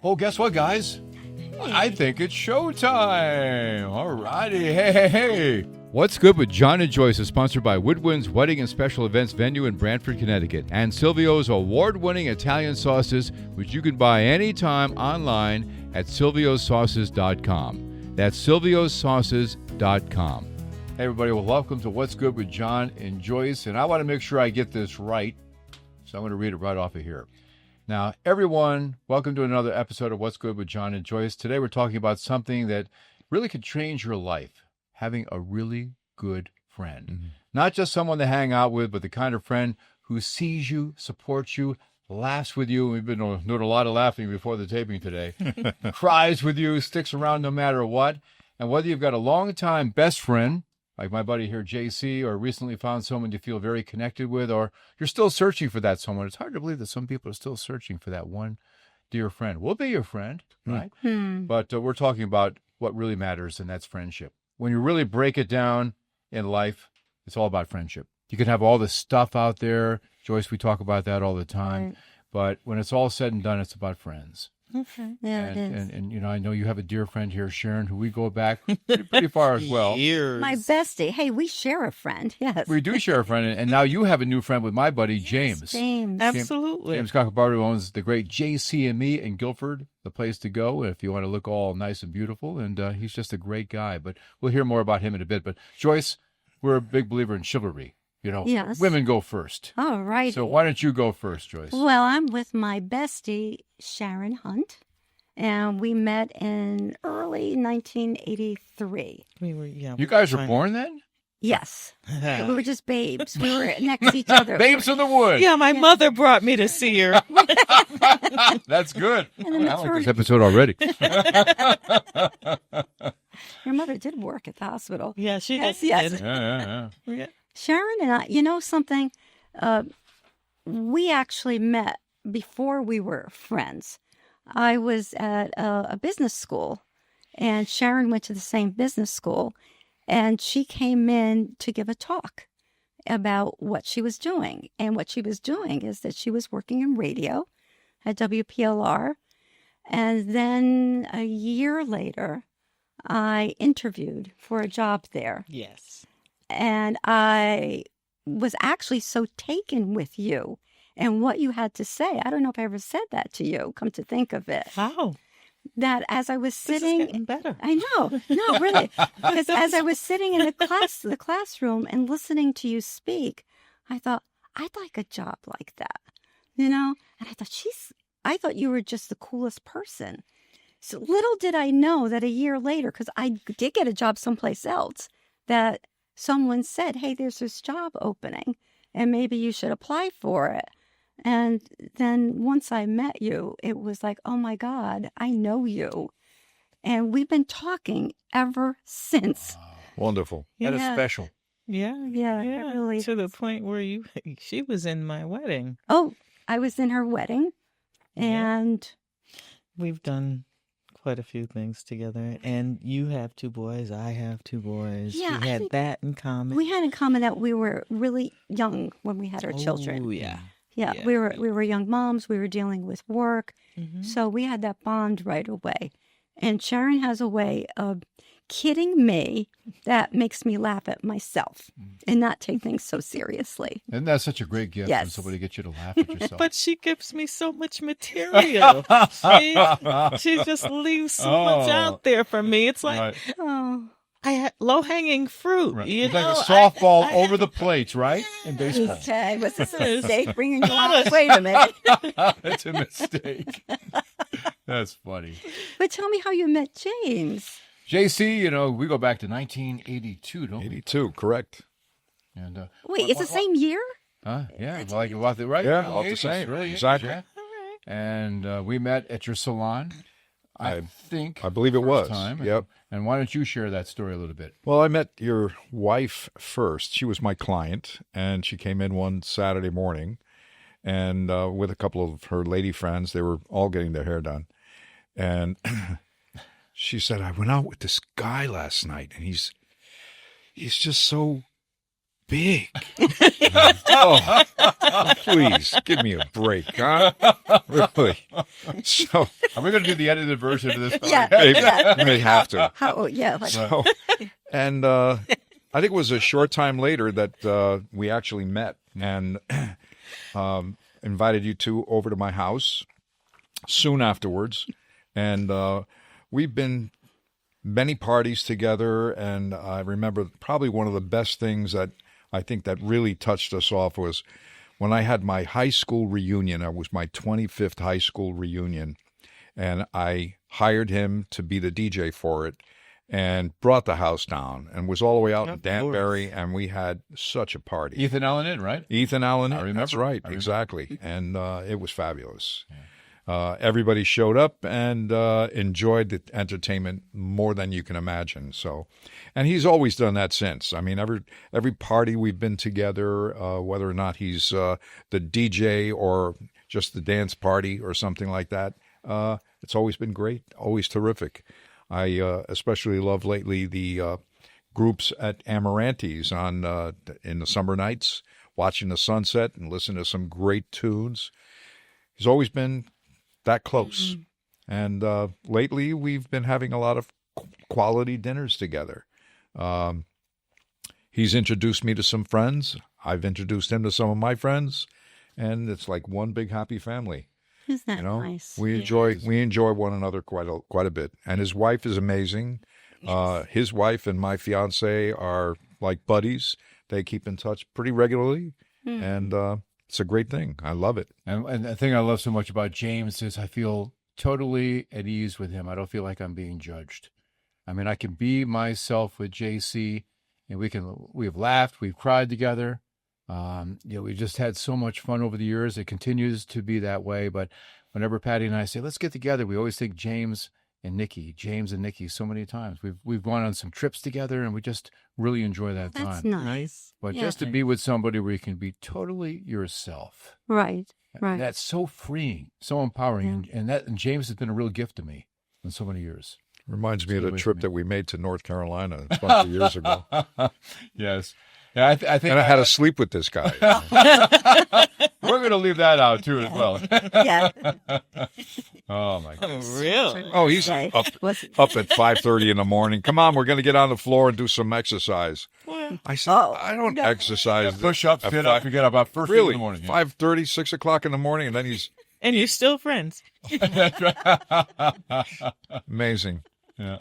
Oh, guess what, guys? I think it's showtime. All righty. Hey. What's Good with John and Joyce is sponsored by Woodwinds Wedding and Special Events Venue in Brantford, Connecticut, and Silvio's award-winning Italian sauces, which you can buy anytime online at silviosauces.com. That's silviosauces.com. Hey, everybody. Well, welcome to What's Good with John and Joyce, and I want to make sure I get this right, so I'm going to read it right off of here. Now, everyone, welcome to another episode of What's Good with John and Joyce. Today we're talking about something that really could change your life, having a really good friend. Mm-hmm. Not just someone to hang out with, but the kind of friend who sees you, supports you, laughs with you. We've been doing a lot of laughing before the taping today. Cries with you, sticks around no matter what. And whether you've got a long-time best friend, like my buddy here, JC, or recently found someone you feel very connected with, or you're still searching for that someone. It's hard to believe that some people are still searching for that one dear friend. We'll be your friend, right? Mm-hmm. But we're talking about what really matters, and that's friendship. When you really break it down in life, it's all about friendship. You can have all this stuff out there. Joyce, we talk about that all the time. Right. But when it's all said and done, it's about friends. Okay. Yeah, it is. And you know, I know you have a dear friend here, Sharon, who we go back pretty far as well. Years. My bestie. Hey, we share a friend. Yes. We do share a friend. And now you have a new friend with my buddy, James. James. Absolutely. James Cockabard, who owns the great JC and Me in Guilford, the place to go if you want to look all nice and beautiful. And he's just a great guy. But we'll hear more about him in a bit. But Joyce, we're a big believer in chivalry. You know, yes. Women go first. All right. So why don't you go first, Joyce? Well, I'm with my bestie, Sharon Hunt. And we met in early 1983. You guys were born then? Yes. We were just babes. We were next to each other. Babes in the wood. Yeah, my mother brought me to see her. That's good. I like this episode already. Your mother did work at the hospital. Yeah, she did. Yes. Yeah. Sharon and I, you know something? We actually met before we were friends. I was at a business school, and Sharon went to the same business school, and she came in to give a talk about what she was doing. And what she was doing is that she was working in radio at WPLR, and then a year later, I interviewed for a job there. Yes. And I was actually so taken with you and what you had to say. I don't know if I ever said that to you, come to think of it. How? That as I was sitting... This is getting better. I know. No, really. Because as I was sitting in the classroom and listening to you speak, I thought, I'd like a job like that, you know? And I thought you were just the coolest person. So little did I know that a year later, because I did get a job someplace else, that someone said, hey, there's this job opening, and maybe you should apply for it. And then once I met you, it was like, oh, my God, I know you. And we've been talking ever since. Wonderful. Yeah. That is special. Yeah. Really. To the point where she was in my wedding. Oh, I was in her wedding. And we've done quite a few things together. And you have two boys. I have two boys. Yeah, we had that in common. We had in common that we were really young when we had our children. Oh, yeah. Yeah, we were young moms. We were dealing with work. Mm-hmm. So we had that bond right away. And Sharon has a way of kidding me that makes me laugh at myself and not take things so seriously. Isn't that such a great gift when somebody gets you to laugh at yourself? But she gives me so much material. she just leaves so much out there for me. It's like, I had low-hanging fruit. Right. You it's know, like a softball over the plates, right? In baseball. Okay, was this a mistake bringing you on? Wait a minute. It's a mistake. That's funny. But tell me how you met James. JC, you know, we go back to 1982, don't we? 82, correct. And wait, it's the same year? Yeah, like about the right. Yeah, about the same. Really, exactly. Yeah. And we met at your salon. I believe it was. Time. Yep. And why don't you share that story a little bit? Well, I met your wife first. She was my client, and she came in one Saturday morning, and with a couple of her lady friends. They were all getting their hair done, and she said, "I went out with this guy last night, and he's just so big. Oh, please give me a break, huh? Really? So Are we going to do the edited version of this? Yeah. maybe, we may have to. Like, So, and I think it was a short time later that we actually met and invited you two over to my house soon afterwards. And we've been many parties together. And I remember probably one of the best things that I think that really touched us off was when I had my high school reunion. It was my 25th high school reunion. And I hired him to be the DJ for it and brought the house down and was all the way out in Danbury. And we had such a party. Ethan Allen in, right? Ethan Allen, I remember. that's right, exactly. And it was fabulous. Everybody showed up and enjoyed the entertainment more than you can imagine. So, and he's always done that since. I mean, every party we've been together, whether or not he's the DJ or just the dance party or something like that, it's always been great, always terrific. I especially love lately the groups at Amarante's in the summer nights, watching the sunset and listening to some great tunes. He's always been that close. And lately we've been having a lot of quality dinners together. He's introduced me to some friends. I've introduced him to some of my friends. And it's like one big happy family. Isn't that nice? We enjoy one another quite a bit. And his wife is amazing. Yes. His wife and my fiance are like buddies. They keep in touch pretty regularly. And it's a great thing. I love it. And the thing I love so much about James is I feel totally at ease with him. I don't feel like I'm being judged. I mean, I can be myself with JC, and we've laughed, we've cried together. We just had so much fun over the years. It continues to be that way. But whenever Patty and I say, let's get together, we always think James and Nikki so many times. We've gone on some trips together, and we just really enjoy that time. That's nice. But just to be with somebody where you can be totally yourself. Right. That's so freeing, so empowering. And James has been a real gift to me in so many years. Reminds me of the trip that we made to North Carolina a bunch of years ago. Yes. Yeah, I think. And I had to sleep with this guy. We're going to leave that out, too, as well. Yeah. Oh, my God. Really? Oh, he's up at 5:30 in the morning. Come on, we're going to get on the floor and do some exercise. Well, I said, I don't exercise. Push-ups, sit-ups, you get about first thing in the morning. 5:30, 6 o'clock in the morning, and then he's... And you're still friends. That's right. Amazing. Yeah.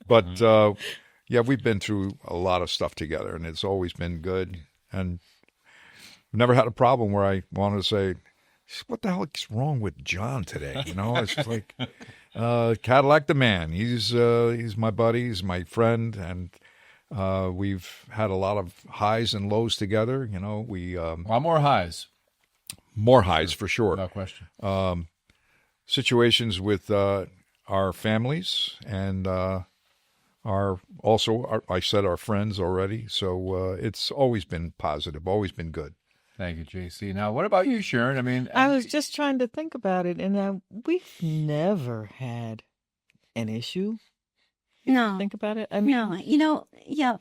But, we've been through a lot of stuff together, and it's always been good. And never had a problem where I wanted to say, what the hell is wrong with John today? You know, it's like Cadillac the man. He's my buddy. He's my friend. And we've had a lot of highs and lows together. You know, a lot more highs. More highs, for sure. No question. Situations with our families and our friends already. So it's always been positive, always been good. Thank you, JC. Now, what about you, Sharon? I mean, I was just trying to think about it, and we've never had an issue. No. Think about it. I mean, no.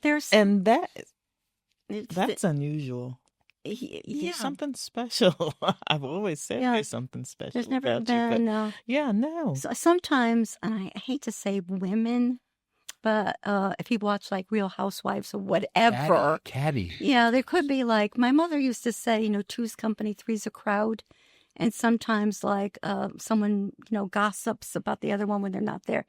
There's... And that's unusual. Yeah. There's something special. I've always said there's something special. There's never about been, you, but no. Yeah, no. So sometimes, and I hate to say women, but if you watch like Real Housewives or whatever. Caddy. Yeah, there could be like, my mother used to say, two's company, three's a crowd. And sometimes like someone, gossips about the other one when they're not there.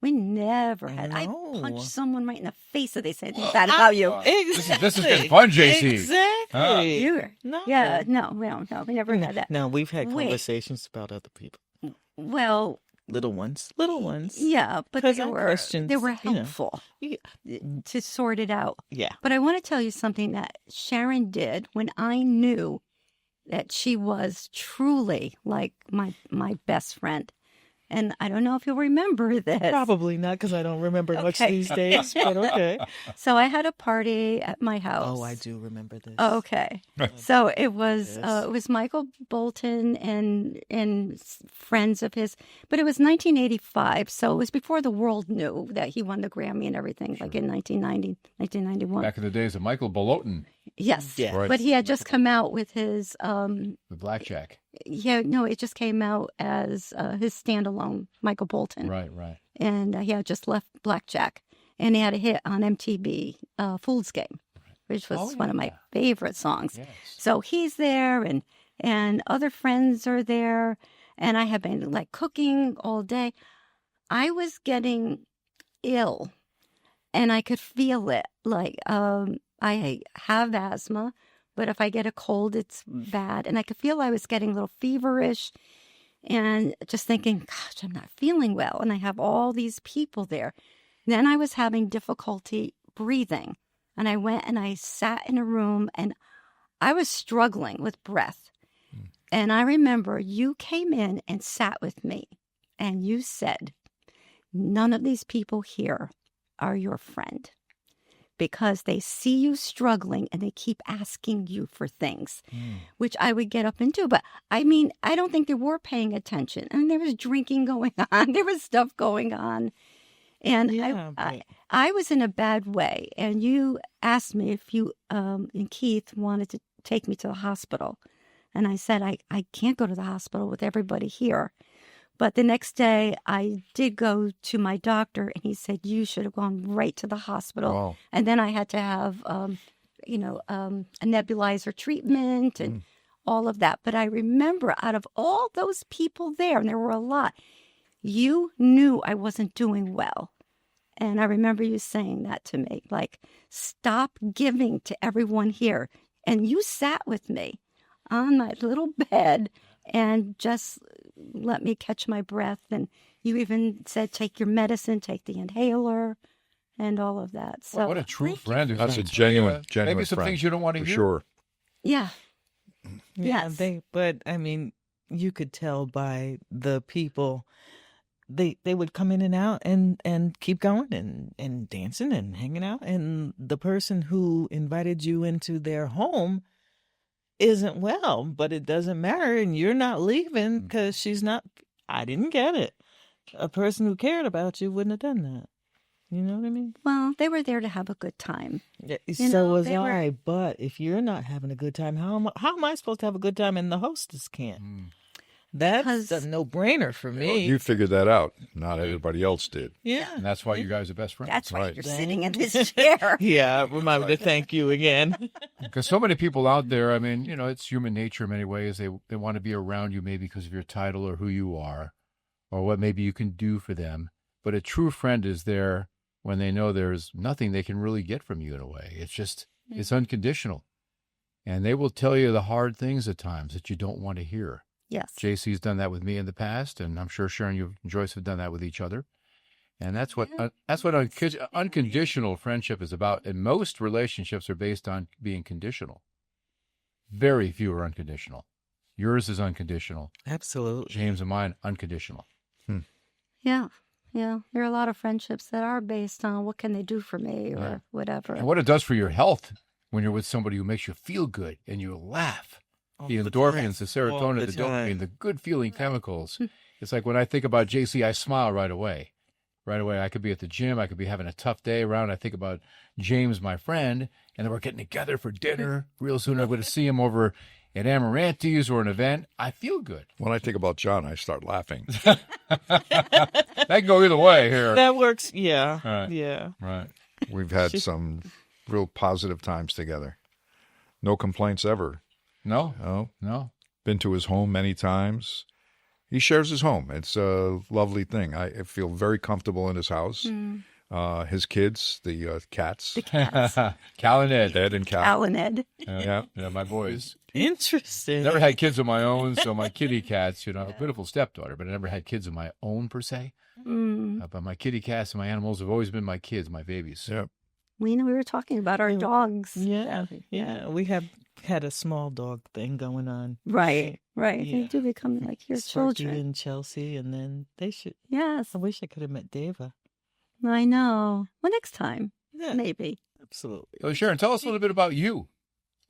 We never had. I punched someone right in the face if they said bad about you. Exactly. This is getting fun, JC. Exactly. You were. No. Yeah, no, we don't know. We never had that. No, we've had conversations about other people. Well, little ones. Yeah, but questions, they were helpful to sort it out. Yeah. But I want to tell you something that Sharon did when I knew that she was truly like my best friend. And I don't know if you'll remember this. Probably not, because I don't remember much Okay. these days, but okay. So I had a party at my house. Oh, I do remember this. Okay. So it was Yes. Michael Bolton and friends of his, but it was 1985, so it was before the world knew that he won the Grammy and everything, like in 1990, 1991. Back in the days of Michael Bolton, Yes. Yeah. Right. But he had just come out with his the Blackjack. it just came out as his standalone Michael Bolton. Right. And he had just left Blackjack, and he had a hit on MTV, Fool's Game, which was one of my favorite songs. Yes. So he's there, and other friends are there, and I have been like cooking all day. I was getting ill, and I could feel it. Like I have asthma, but if I get a cold, it's bad, and I could feel I was getting a little feverish. And just thinking, gosh, I'm not feeling well. And I have all these people there. Then I was having difficulty breathing. And I went and I sat in a room and I was struggling with breath. And I remember you came in and sat with me and you said, none of these people here are your friend, because they see you struggling and they keep asking you for things, which I would get up and do. But I mean, I don't think they were paying attention. And there was drinking going on. There was stuff going on. And I was in a bad way. And you asked me if you and Keith wanted to take me to the hospital. And I said, I can't go to the hospital with everybody here. But the next day, I did go to my doctor, and he said, you should have gone right to the hospital. Wow. And then I had to have, a nebulizer treatment and all of that. But I remember out of all those people there, and there were a lot, you knew I wasn't doing well. And I remember you saying that to me, like, stop giving to everyone here. And you sat with me on my little bed and just let me catch my breath. And you even said, take your medicine, take the inhaler, and all of that. So What a true friend. That's a genuine Maybe some friend, things you don't want to for hear. sure. yeah. Yeah, Yes. but I mean, you could tell by the people, they would come in and out and keep going and dancing and hanging out. And the person who invited you into their home isn't well, but it doesn't matter. And you're not leaving because she's not, I didn't get it. A person who cared about you wouldn't have done that. You know what I mean? Well, they were there to have a good time. Yeah, You so know, was they were- I. But if you're not having a good time, how am I supposed to have a good time and the hostess can't? That's Because- a no-brainer for me. You figured that out. Not everybody else did. Yeah. And that's why you guys are best friends. That's why Right. you're sitting in this chair. Yeah, remind me to thank you again. Because so many people out there, I mean, it's human nature in many ways. They want to be around you maybe because of your title or who you are or what maybe you can do for them. But a true friend is there when they know there's nothing they can really get from you in a way. It's just, it's unconditional. And they will tell you the hard things at times that you don't want to hear. Yes. JC's done that with me in the past, and I'm sure Sharon, you and Joyce have done that with each other. And that's what unconditional friendship is about. And most relationships are based on being conditional. Very few are unconditional. Yours is unconditional. Absolutely. James and mine, unconditional. Yeah. Yeah. There are a lot of friendships that are based on what can they do for me or whatever. And what it does for your health when you're with somebody who makes you feel good and you laugh. The endorphins, the serotonin, the dopamine, the good feeling chemicals. It's like when I think about JC, I smile right away. Right away, I could be at the gym. I could be having a tough day around. I think about James, my friend, and then we're getting together for dinner. Real soon I'm going to see him over at Amaranti's or an event. I feel good. When I think about John, I start laughing. That can go either way here. That works. Yeah. Right. Yeah. Right. We've had some real positive times together. No complaints ever. No, Oh, no. been to his home many times. He shares his home. It's a lovely thing. I feel very comfortable in his house. His kids, the cats, Cal and Ed. Ed and Cal. Al and Ed. Yeah. Yeah, my boys. Interesting. Never had kids of my own, so my kitty cats, a beautiful stepdaughter, but I never had kids of my own per se. But my kitty cats and my animals have always been my kids, my babies. Yeah. We were talking about our dogs. Yeah. Yeah. We have had a small dog thing going on. Right. They Yeah. do become like your Sparky children. and Chelsea, and then they should. Yes, I wish I could have met Deva. I know. Well, next time, Yeah, maybe. absolutely. So Sharon, tell us a little bit about you.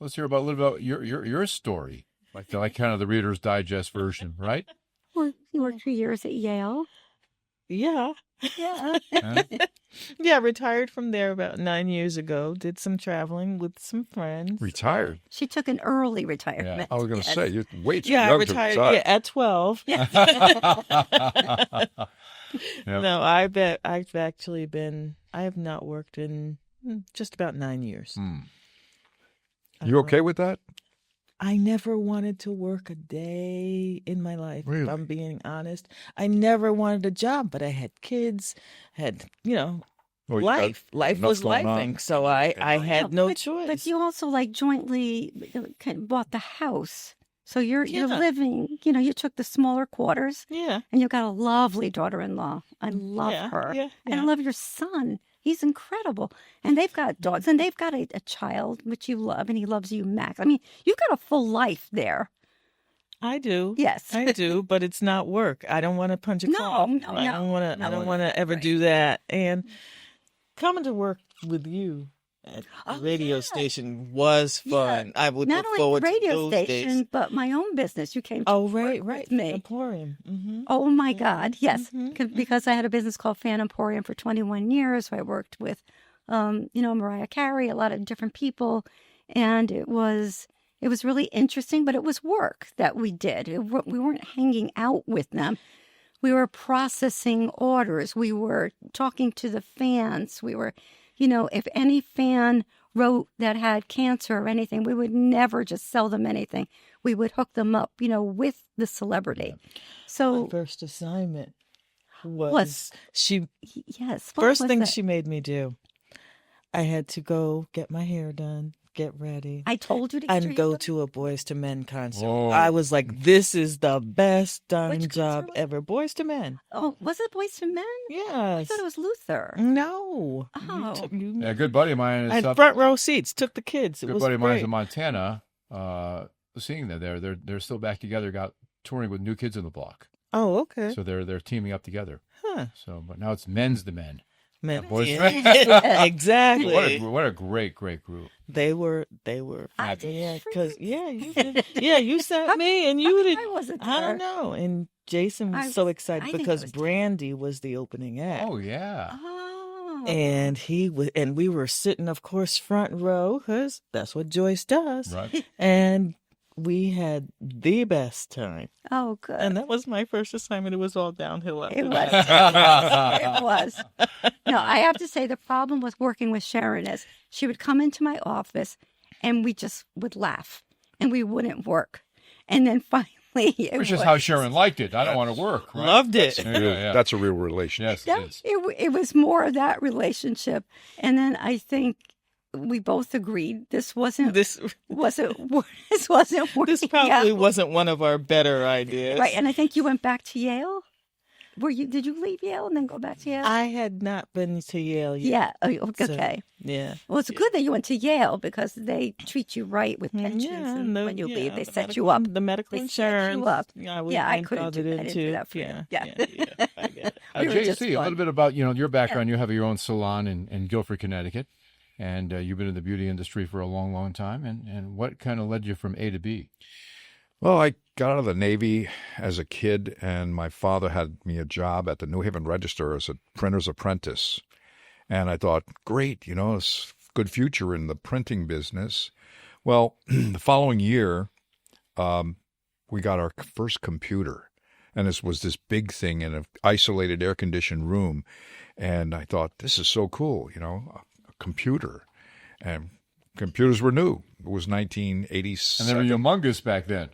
Let's hear a little bit about your story, like kind of the Reader's Digest version, right? Well, you worked for years at Yale. Yeah. Yeah. Huh? Yeah, retired from there about 9 years ago. Did some traveling with some friends. Retired. She took an early retirement. I was going to Yes. say, you're way too Yeah, I young to retired retire. at 12. Yep. No, I've actually been. I have not worked in just about 9 years. You okay with that? I never wanted to work a day in my life. Really? If I'm being honest, I never wanted a job, but I had kids, had Well, you got life. Life enough was going on. lifing, so I had no choice. But you also like jointly kind of bought the house. So you're Yeah. living, you took the smaller quarters Yeah, and you've got a lovely daughter-in-law. I love her. Yeah, And I yeah. love your son. He's incredible. And they've got dogs and they've got a child, which you love, and he loves you, Max. I mean, you've got a full life there. I do. Yes. I do, but it's not work. I don't want to punch a No, clock. no, I don't want to. I no. don't want to ever Right. do that. And coming to work with you at the radio station was fun. I would Not look only forward radio to those station, days. but my own business. You came to Oh, work right. with me. Emporium. Mm-hmm. Oh my God, yes. Mhm. Because I had a business called Fan Emporium for 21 years. So I worked with, Mariah Carey, a lot of different people, and it was really interesting. But it was work that we did. We weren't hanging out with them. We were processing orders. We were talking to the fans. We were, if any fan wrote that had cancer or anything, we would never just sell them anything. We would hook them up, with the celebrity. So My first assignment was Was- she. yes. What First was thing that? she made me do, I had to go get my hair done, get ready, I told you to get your and go hair to a Boys to Men concert. Whoa. I was like, "This is the best darn Which job concert was ever." Boys to Men. done. Oh, was it Boys to Men? I Yes. thought it was Luther. No. Oh. Yeah, a good buddy of mine I is had up. front row seats. Took the kids. It Good was buddy of mine is great. in Montana. Seeing them there, they're still back together. Got touring with New Kids on the Block, Oh, okay. so they're teaming up together. Huh. So, but now it's Men's the Men. Men. Boys to Yeah. Men. Exactly. What a great group. They were. I Yeah, didn't because freaking- you did. Yeah, you sent me, and you did. I wasn't there. I don't know. And Jason was I so was- I excited think I because was- Brandy was the opening act. Oh yeah. Oh. And we were sitting, of course, front row because that's what Joyce does. Right. And we had the best time. Oh, good. And that was my first assignment. It was all downhill after It that. was. It was. No, I have to say the problem with working with Sharon is she would come into my office and we just would laugh and we wouldn't work. And then finally it Which is was. how Sharon liked it. I don't want to work. Right? Loved it. Yeah. That's a real relationship. Yes, No, it is. it was more of that relationship. And then I think we both agreed this wasn't This wasn't working probably out. wasn't one of our better ideas. Right. And I think you went back to Yale. Did you leave Yale and then go back to Yale? I had not been to Yale yet. Yeah. Oh, So, okay. yeah. Well, it's good that you went to Yale because they treat you right with pensions, and when you leave, they set you up. The medical They set you insurance. up. Yeah, we Yeah, I couldn't grandfathered do that. I didn't do into. that for you. Yeah, Yeah. I get it. We were just JC, a fun. little bit about your background. You have your own salon in Guilford, Connecticut, and you've been in the beauty industry for a long time. And what kind of led you from A to B? Well, I got out of the Navy as a kid, and my father had me a job at the New Haven Register as a printer's apprentice. And I thought, great, it's a good future in the printing business. Well, the following year, we got our first computer. And this was this big thing in an isolated air-conditioned room. And I thought, this is so cool, a computer. And computers were new. It was 1987. And they were humongous back then.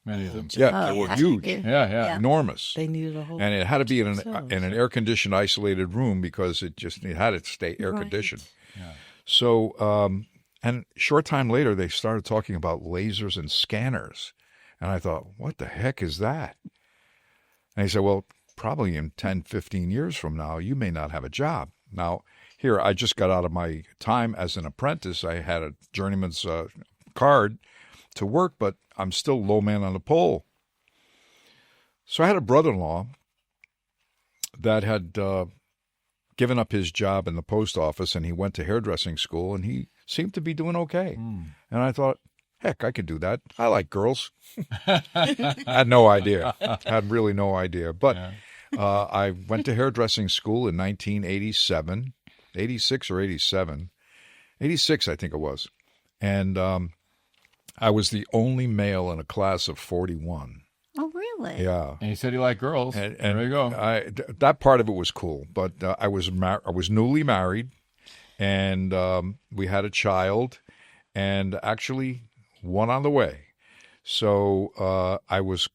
Many of them. Yeah, they were yeah. huge, Yeah. enormous. They needed a whole. And it had to be in themselves. an air-conditioned, isolated room because it had to stay air-conditioned. So, and short time later, they started talking about lasers and scanners. And I thought, what the heck is that? And he said, well, probably in 10, 15 years from now, you may not have a job. Now, here, I just got out of my time as an apprentice. I had a journeyman's card to work, but I'm still low man on the pole. So I had a brother-in-law that had given up his job in the post office, and he went to hairdressing school, and he seemed to be doing okay. And I thought, heck, I could do that. I like girls. Had no idea. Had really no idea. But I went to hairdressing school in 1987, 86 or 87. 86, I think it was. And I was the only male in a class of 41. Oh, really? Yeah. And he said he liked girls. And there you go. That part of it was cool. But I was newly married, and we had a child, and actually one on the way. So I was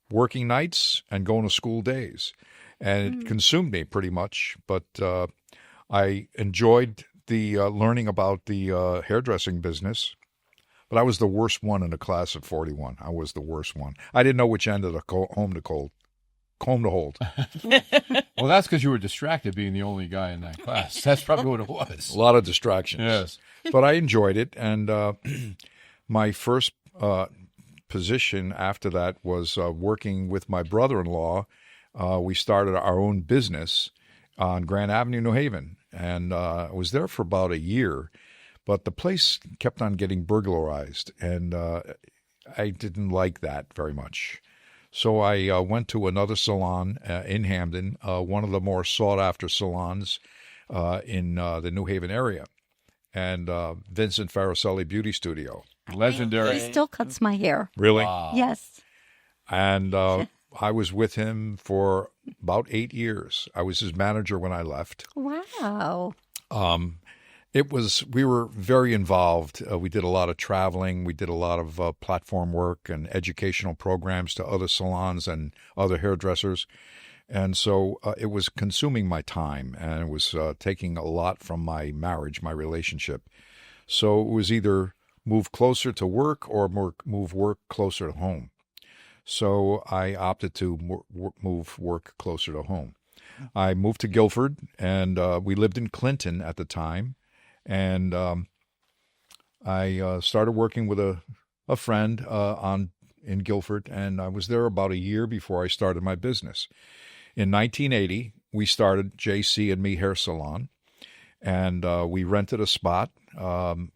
working nights and going to school days, and it consumed me pretty much. But I enjoyed the learning about the hairdressing business. But I was the worst one in a class of 41. I was the worst one. I didn't know which end of the comb to hold. Well, that's because you were distracted being the only guy in that class. That's probably what it was. A lot of distractions. Yes. But I enjoyed it. And my first position after that was working with my brother-in-law. We started our own business on Grand Avenue, New Haven. And I was there for about a year. But the place kept on getting burglarized, and I didn't like that very much. So I went to another salon in Hamden, one of the more sought-after salons in the New Haven area, and Vincent Faracelli Beauty Studio. Legendary. He still cuts my hair. Really? Wow. Yes. And I was with him for about 8 years. I was his manager when I left. Wow. We were very involved. We did a lot of traveling. We did a lot of platform work and educational programs to other salons and other hairdressers. And so it was consuming my time, and it was taking a lot from my marriage, my relationship. So it was either move closer to work or move work closer to home. So I opted to move work closer to home. I moved to Guilford, and we lived in Clinton at the time. And I started working with a friend in Guilford, and I was there about a year before I started my business. In 1980, we started JC and Me Hair Salon, and we rented a spot on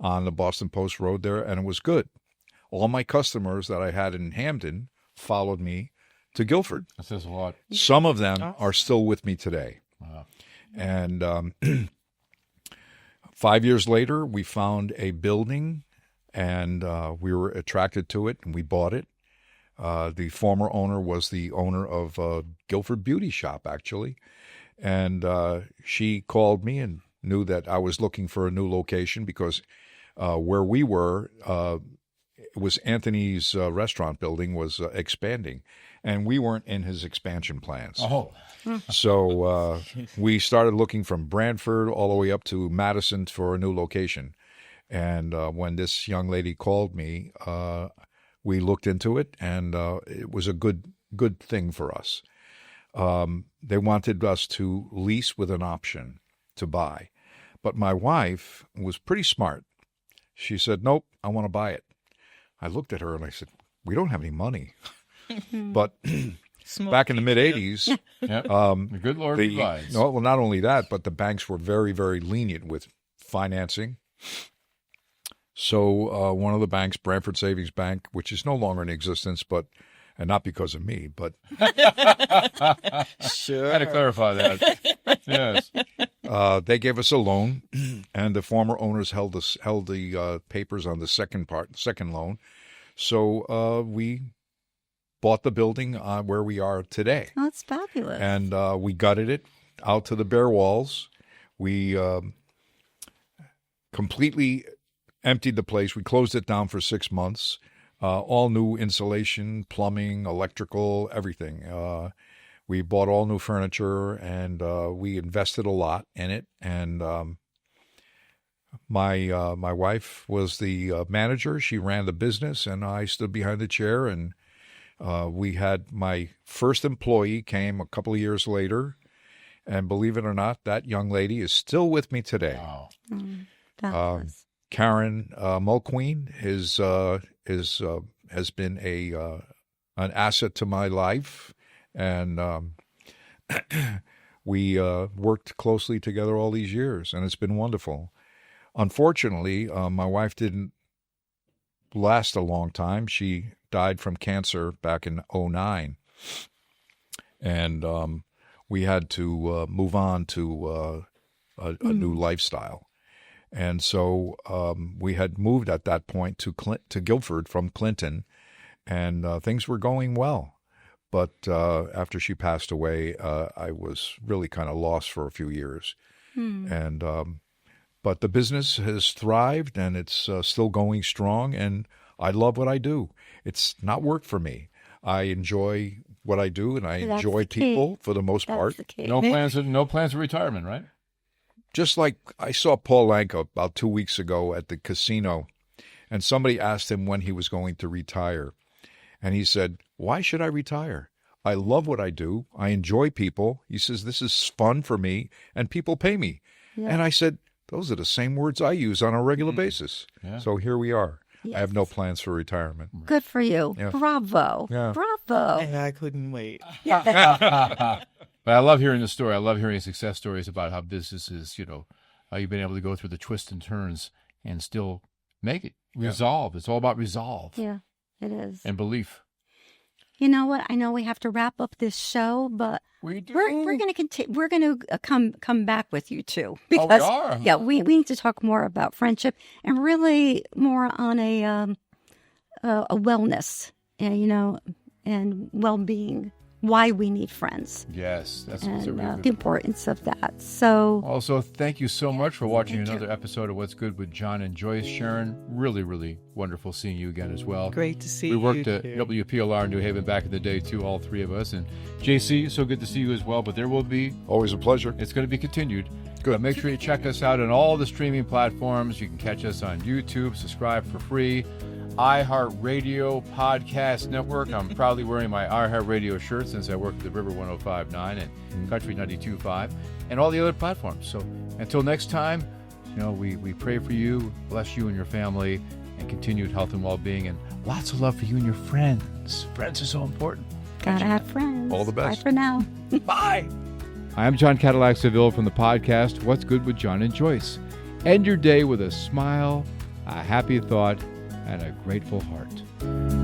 the Boston Post Road there, and it was good. All my customers that I had in Hamden followed me to Guilford. That says a lot. Some of them are still with me today. Wow. And 5 years later, we found a building, and we were attracted to it, and we bought it. The former owner was the owner of Guilford Beauty Shop, actually. And she called me and knew that I was looking for a new location because where we were, it was Anthony's restaurant building was expanding, and we weren't in his expansion plans. Oh. So we started looking from Brantford all the way up to Madison for a new location. And when this young lady called me, we looked into it, and it was a good thing for us. They wanted us to lease with an option to buy. But my wife was pretty smart. She said, nope, I want to buy it. I looked at her and I said, we don't have any money. But back in the mid-'80s, Yep. The good Lord provides. no, well, not only that, but the banks were very, very lenient with financing. So one of the banks, Brantford Savings Bank, which is no longer in existence, and not because of me, but Sure. I had to clarify that. Yes. they gave us a loan, and the former owners held the papers on the second loan. So we bought the building where we are today. Oh, it's fabulous. And we gutted it out to the bare walls. We completely emptied the place. We closed it down for 6 months. All new insulation, plumbing, electrical, everything. We bought all new furniture, and we invested a lot in it. And my wife was the manager. She ran the business, and I stood behind the chair. And we had my first employee came a couple of years later, and believe it or not, that young lady is still with me today. Wow. Fabulous. Karen Mulqueen has been an asset to my life, and we worked closely together all these years, and it's been wonderful. Unfortunately, my wife didn't last a long time. She died from cancer back in 2009, and we had to move on to a new lifestyle. And so we had moved at that point to Guilford from Clinton, and things were going well. But after she passed away, I was really kind of lost for a few years. And but the business has thrived, and it's still going strong, and I love what I do. It's not work for me. I enjoy what I do, and I enjoy people for the most part. No plans of retirement, right? Just like I saw Paul Anka about 2 weeks ago at the casino, and somebody asked him when he was going to retire. And he said, "Why should I retire? I love what I do. I enjoy people." He says, "This is fun for me, and people pay me." Yeah. And I said, those are the same words I use on a regular basis. Yeah. So here we are. Yes. I have no plans for retirement. Good for you. Yeah. Bravo. Yeah. Bravo. I couldn't wait. But I love hearing the story. I love hearing success stories about how businesses, how you've been able to go through the twists and turns and still make it. Resolve. Yeah. It's all about resolve. Yeah, it is. And belief. You know what? I know we have to wrap up this show, but we're going to continue. We're going to come back with you too, because we are. Yeah, we need to talk more about friendship and really more on a wellness, and well-being. Why we need friends. Yes, that's the importance of that. So, also, thank you so much for watching another episode of What's Good with John and Joyce. Sharon, really, really wonderful seeing you again as well. Great to see you. We worked at WPLR in New Haven back in the day too, all three of us. And JC, so good to see you as well. But there will be always a pleasure. It's going to be continued. Good. Make sure you check us out on all the streaming platforms. You can catch us on YouTube. Subscribe for free. iHeartRadio Podcast Network. I'm proudly wearing my iHeartRadio shirt since I work at the River 105.9 and Country 92.5 and all the other platforms. So until next time, we pray for you, bless you and your family, and continued health and well-being, and lots of love for you and your friends. Friends are so important. Gotta have friends. All the best. Bye for now. Bye. Hi, I'm John Cadillac Seville from the podcast What's Good with John and Joyce. End your day with a smile, a happy thought, and a grateful heart.